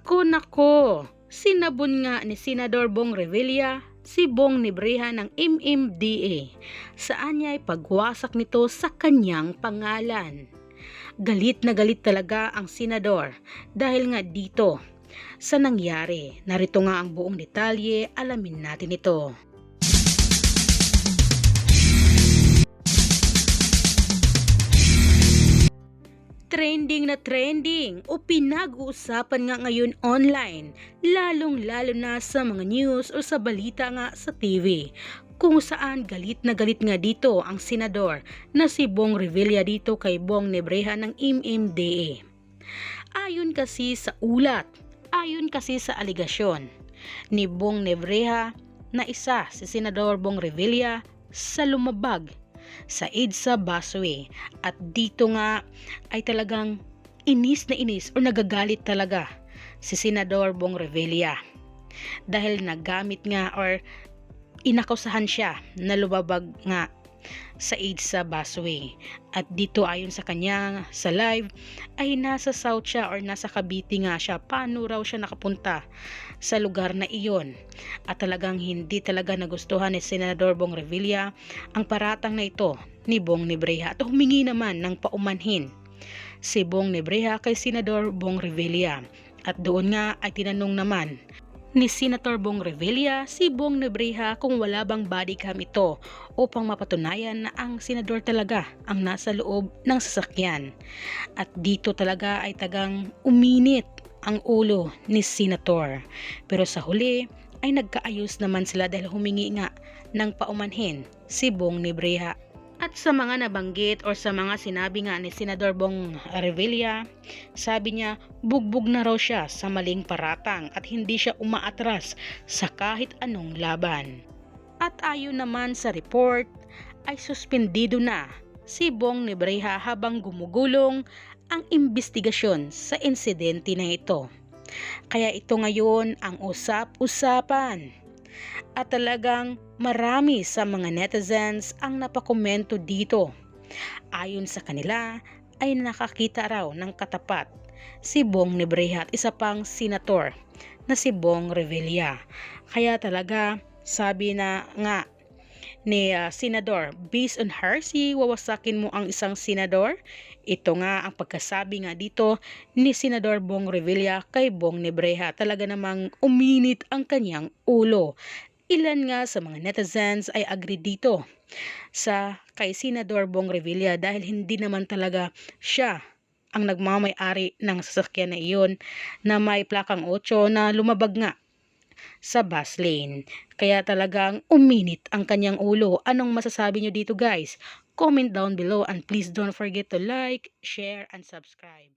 Nako, sinabon nga ni Senador Bong Revilla si Bong Nebreha ng MMDA saan niya ay pagwasak nito sa kanyang pangalan. Galit na galit talaga ang senador dahil nga dito sa nangyari. Narito nga ang buong detalye, alamin natin ito. Trending na trending o pinag-uusapan nga ngayon online, lalong-lalo na sa mga news o sa balita nga sa TV, kung saan galit na galit nga dito ang senador na si Bong Revilla dito kay Bong Nebreha ng MMDA. Ayon kasi sa aligasyon ni Bong Nebreha na isa si Senador Bong Revilla sa lumabag sa EDSA busway, at dito nga ay talagang inis na inis o nagagalit talaga si Senador Bong Revilla dahil nagamit nga or inakusahan siya na lumabag nga sa EDSA busway. At dito ayon sa kanya sa live ay nasa South siya or nasa Cavite nga siya. Paano raw siya nakapunta sa lugar na iyon? At talagang hindi talaga nagustuhan ni Senador Bong Revilla ang paratang na ito ni Bong Nebreha at humingi naman ng paumanhin si Bong Nebreha kay Senador Bong Revilla. At doon nga ay tinanong naman ni Senator Bong Revilla si Bong Nebreha kung wala bang bodycam ito upang mapatunayan na ang senador talaga ang nasa loob ng sasakyan. At dito talaga ay tagang uminit ang ulo ni Senator. Pero sa huli ay nagkaayos naman sila dahil humingi nga ng paumanhin si Bong Nebreha. At sa mga nabanggit o sa mga sinabi nga ni Senador Bong Revilla, sabi niya bugbog na raw siya sa maling paratang at hindi siya umaatras sa kahit anong laban. At ayon naman sa report ay suspendido na si Bong Nebreha habang gumugulong ang investigasyon sa insidente na ito. Kaya ito ngayon ang usap-usapan. At talagang marami sa mga netizens ang napakomento dito. Ayon sa kanila ay nakakita raw ng katapat si Bong Nebreha at isa pang senator na si Bong Revilla. Kaya talaga sabi na nga ni senador, based on heresy, wawasakin mo ang isang senador. Ito nga ang pagkasabi nga dito ni Senador Bong Revilla kay Bong Nebreha. Talaga namang uminit ang kanyang ulo. Ilan nga sa mga netizens ay agree dito sa kay Senador Bong Revilla dahil hindi naman talaga siya ang nagmamay-ari ng sasakyan na iyon na may plakang 8 na lumabag nga sa bus lane. Kaya talagang uminit ang kanyang ulo. Anong masasabi nyo dito guys? Comment down below and please don't forget to like, share, and subscribe.